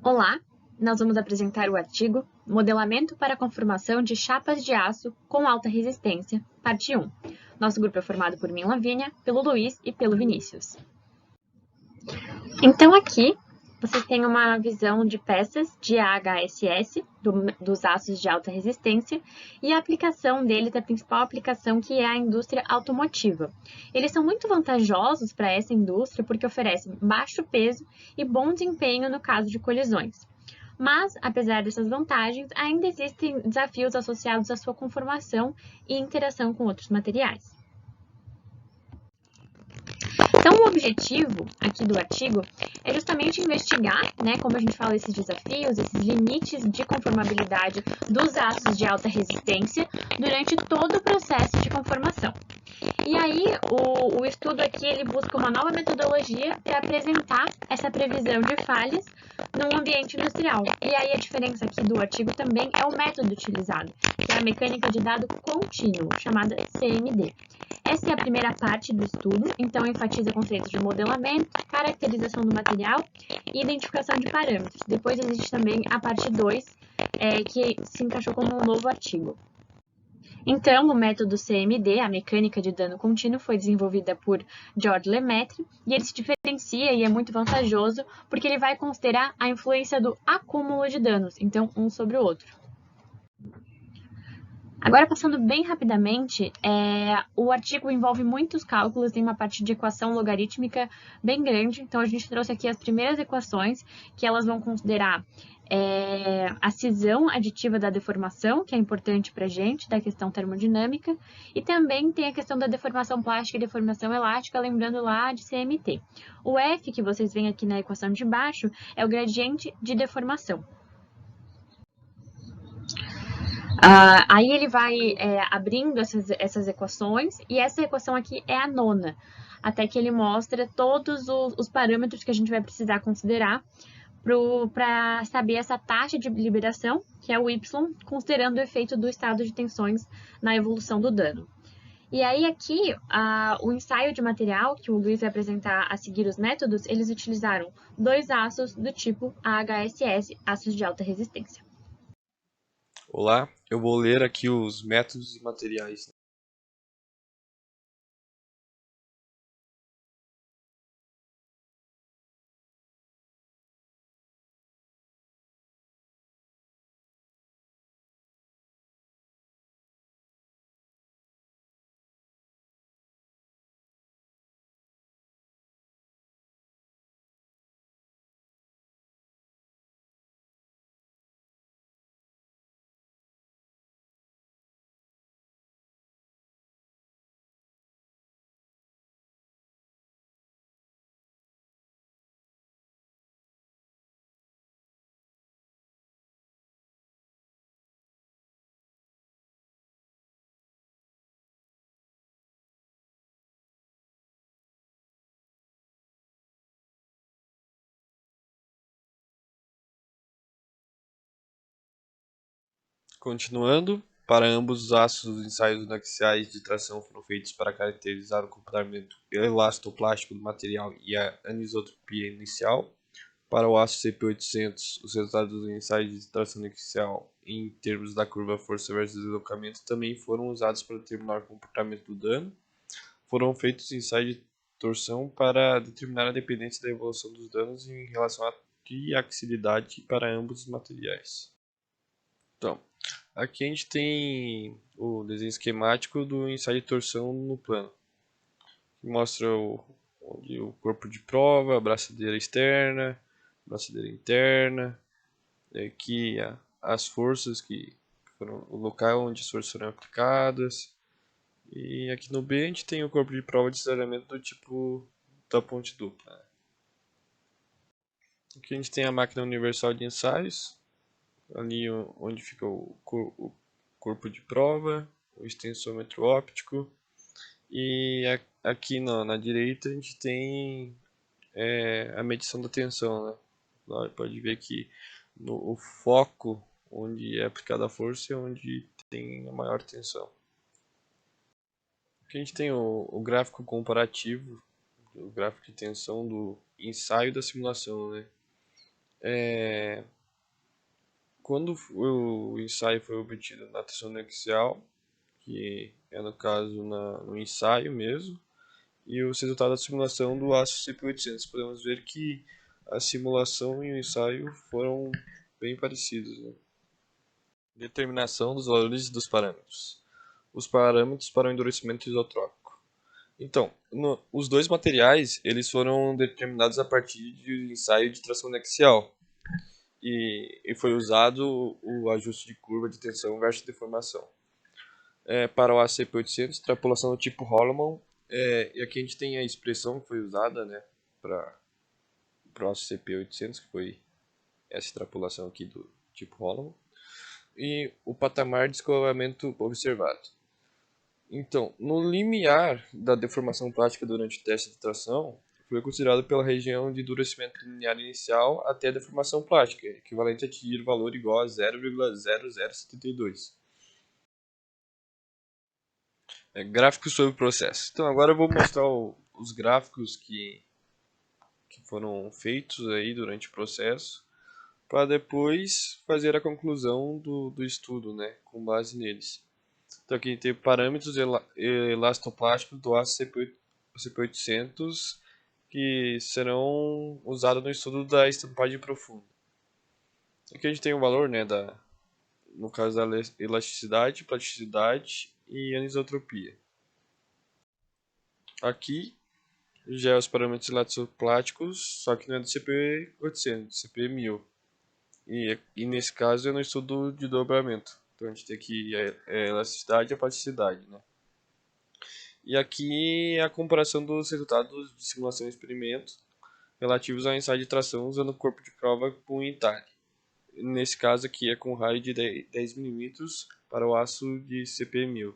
Olá, nós vamos apresentar o artigo Modelamento para a conformação de chapas de aço com alta resistência, parte 1. Nosso grupo é formado por mim, Lavínia, pelo Luiz e pelo Vinícius. Então aqui vocês têm uma visão de peças de AHSS, dos aços de alta resistência, e a aplicação deles, a principal aplicação, que é a indústria automotiva. Eles são muito vantajosos para essa indústria porque oferecem baixo peso e bom desempenho no caso de colisões. Mas, apesar dessas vantagens, ainda existem desafios associados à sua conformação e interação com outros materiais. Então, o objetivo aqui do artigo é justamente investigar, como a gente fala, esses desafios, esses limites de conformabilidade dos aços de alta resistência durante todo o processo de conformação. E aí, o estudo aqui, ele busca uma nova metodologia para apresentar essa previsão de falhas num ambiente industrial. E aí, a diferença aqui do artigo também é o método utilizado, que é a mecânica de dado contínuo, chamada CMD. Essa é a primeira parte do estudo, então enfatiza conceitos de modelamento, caracterização do material e identificação de parâmetros. Depois existe também a parte 2, que se encaixou como um novo artigo. Então, o método CMD, a mecânica de dano contínuo, foi desenvolvida por George Lemaitre e ele se diferencia e é muito vantajoso porque ele vai considerar a influência do acúmulo de danos, então um sobre o outro. Agora, passando bem rapidamente, o artigo envolve muitos cálculos, tem uma parte de equação logarítmica bem grande, então a gente trouxe aqui as primeiras equações, que elas vão considerar a cisão aditiva da deformação, que é importante para a gente, da questão termodinâmica, e também tem a questão da deformação plástica e deformação elástica, lembrando lá de CMT. O F, que vocês veem aqui na equação de baixo, é o gradiente de deformação. Aí ele vai abrindo essas equações, e essa equação aqui é a nona, até que ele mostra todos os parâmetros que a gente vai precisar considerar para saber essa taxa de liberação, que é o Y, considerando o efeito do estado de tensões na evolução do dano. E aí aqui, o ensaio de material, que o Luiz vai apresentar a seguir os métodos, eles utilizaram 2 aços do tipo AHSS, aços de alta resistência. Olá, eu vou ler aqui os métodos e materiais. Continuando, para ambos os aços, os ensaios axiais de tração foram feitos para caracterizar o comportamento elastoplástico do material e a anisotropia inicial. Para o aço CP800, os resultados dos ensaios de tração axial em termos da curva força versus deslocamento também foram usados para determinar o comportamento do dano. Foram feitos ensaios de torção para determinar a dependência da evolução dos danos em relação à triaxilidade para ambos os materiais. Então, aqui a gente tem o desenho esquemático do ensaio de torção no plano, que mostra o corpo de prova, a braçadeira externa, a braçadeira interna, aqui as forças que foram o local onde as forças foram aplicadas. E aqui no B a gente tem o corpo de prova de deslizamento do tipo da ponte dupla. Aqui a gente tem a máquina universal de ensaios, ali onde fica o corpo de prova, o extensômetro óptico, e aqui na direita a gente tem a medição da tensão. Né? Pode ver que o foco onde é aplicada a força é onde tem a maior tensão. Aqui a gente tem o gráfico comparativo, o gráfico de tensão do ensaio da simulação. Né? É, quando o ensaio foi obtido na tração axial, que é no caso no ensaio mesmo, e os resultados da simulação do aço CP800. Podemos ver que a simulação e o ensaio foram bem parecidos, né? Determinação dos valores dos parâmetros. Os parâmetros para o endurecimento isotrópico. Então, os dois materiais eles foram determinados a partir de ensaio de tração axial e foi usado o ajuste de curva de tensão versus deformação. Para o ACP800, extrapolação do tipo Holloman, e aqui a gente tem a expressão que foi usada, né, para o ACP800, que foi essa extrapolação aqui do tipo Holloman, e o patamar de escoamento observado. Então, no limiar da deformação plástica durante o teste de tração, foi considerado pela região de endurecimento linear inicial até a deformação plástica, equivalente a atingir valor igual a 0,0072. Gráficos sobre o processo. Então, agora eu vou mostrar os gráficos que foram feitos aí durante o processo, para depois fazer a conclusão do estudo, né, com base neles. Então aqui tem parâmetros elastoplásticos do aço CP800 que serão usados no estudo da estampagem profunda. Aqui a gente tem o valor, né, no caso da elasticidade, plasticidade e anisotropia. Aqui já é os parâmetros elastoplásticos, só que não é do CP800, CP1000. E nesse caso é no estudo de dobramento. Então a gente tem aqui a elasticidade e a plasticidade, né? E aqui é a comparação dos resultados de simulação e experimento relativos ao ensaio de tração usando o corpo de prova com entalhe. Nesse caso aqui é com raio de 10 mm para o aço de CP1000.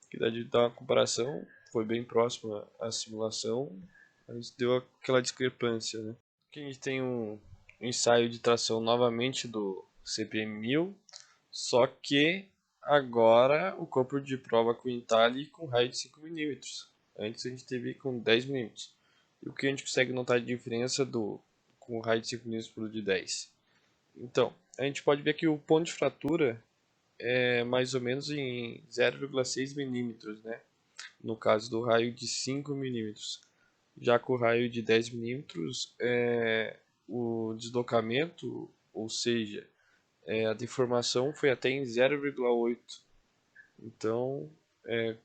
Que dá de dar uma comparação, foi bem próxima à simulação, mas deu aquela discrepância, né? Aqui a gente tem um ensaio de tração novamente do CP1000, só que agora o corpo de prova com entalhe com raio de 5 mm. Antes a gente teve com 10 mm. E o que a gente consegue notar de diferença com raio de 5 mm para o de 10? Então, a gente pode ver que o ponto de fratura é mais ou menos em 0,6 mm, né? No caso do raio de 5 mm. Já com o raio de 10 milímetros, o deslocamento, ou seja, a deformação foi até em 0,8. Então,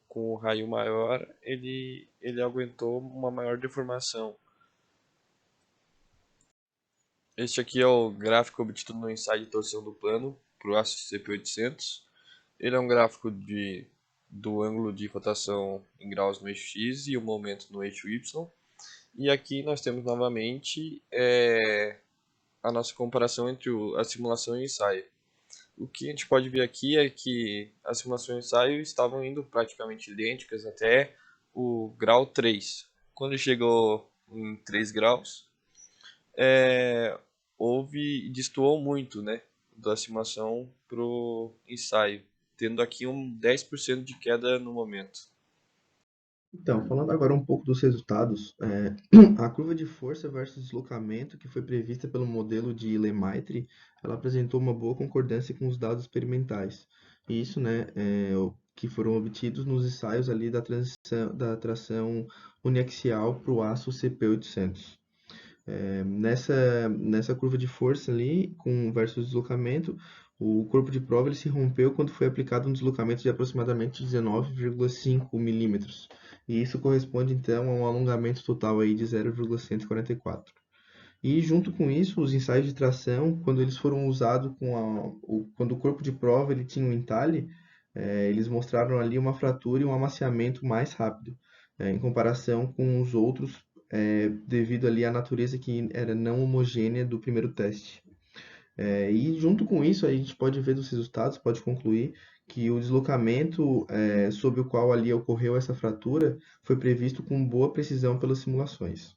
com o raio maior, ele aguentou uma maior deformação. Este aqui é o gráfico obtido no ensaio de torção do plano para o aço CP800. Ele é um gráfico do ângulo de rotação em graus no eixo X e o momento no eixo Y. E aqui nós temos novamente a nossa comparação entre a simulação e o ensaio. O que a gente pode ver aqui é que a simulação e o ensaio estavam indo praticamente idênticas até o grau 3. Quando chegou em 3 graus, destoou muito, né, da simulação para o ensaio, tendo aqui um 10% de queda no momento. Então, falando agora um pouco dos resultados, a curva de força versus deslocamento que foi prevista pelo modelo de Lemaitre, ela apresentou uma boa concordância com os dados experimentais. E isso, né, que foram obtidos nos ensaios ali da tração uniaxial para o aço CP800. Nessa curva de força ali, com versus deslocamento, o corpo de prova ele se rompeu quando foi aplicado um deslocamento de aproximadamente 19,5 milímetros. E isso corresponde então a um alongamento total aí de 0,144. E junto com isso, os ensaios de tração, quando eles foram usados quando o corpo de prova ele tinha um entalhe, eles mostraram ali uma fratura e um amaciamento mais rápido, em comparação com os outros, devido ali à natureza que era não homogênea do primeiro teste. E junto com isso, a gente pode ver dos resultados, pode concluir que o deslocamento sob o qual ali ocorreu essa fratura foi previsto com boa precisão pelas simulações.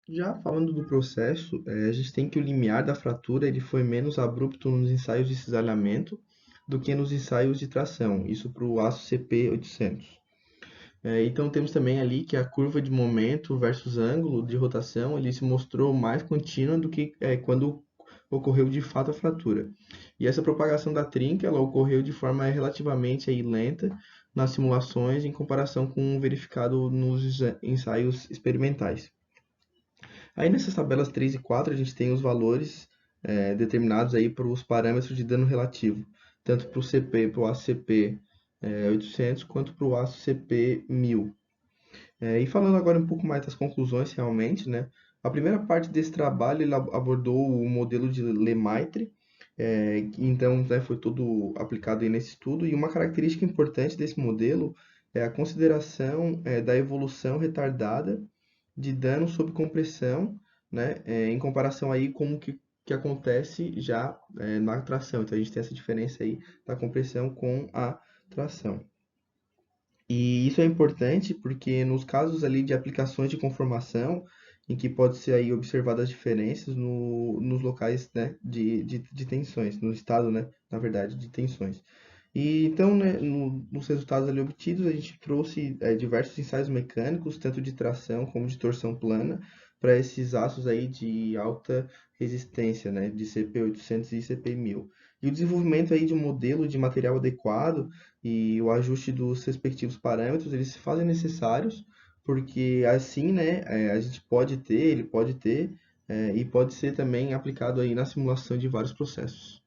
Já falando do processo, a gente tem que o limiar da fratura ele foi menos abrupto nos ensaios de cisalhamento do que nos ensaios de tração, isso para o aço CP800. Então temos também ali que a curva de momento versus ângulo de rotação, ele se mostrou mais contínua do que quando ocorreu de fato a fratura. E essa propagação da trinca, ela ocorreu de forma relativamente aí lenta nas simulações em comparação com o verificado nos ensaios experimentais. Aí nessas tabelas 3 e 4 a gente tem os valores determinados aí para os parâmetros de dano relativo, tanto para o CP, para o aço CP 800 quanto para o aço CP 1000. E falando agora um pouco mais das conclusões realmente, né? A primeira parte desse trabalho ele abordou o modelo de Lemaitre, que então né, foi todo aplicado aí nesse estudo, e uma característica importante desse modelo é a consideração da evolução retardada de dano sob compressão, né, em comparação aí com o que acontece já na tração. Então a gente tem essa diferença aí da compressão com a tração. E isso é importante porque nos casos ali de aplicações de conformação, em que pode ser aí observadas diferenças nos locais, né, de tensões, no estado, né, na verdade, de tensões. E então, né, nos resultados ali obtidos, a gente trouxe diversos ensaios mecânicos, tanto de tração como de torção plana, para esses aços aí de alta resistência, né, de CP800 e CP1000. E o desenvolvimento aí de um modelo de material adequado e o ajuste dos respectivos parâmetros, eles se fazem necessários, porque assim, né, a gente pode ter, ele pode ter, e pode ser também aplicado aí na simulação de vários processos.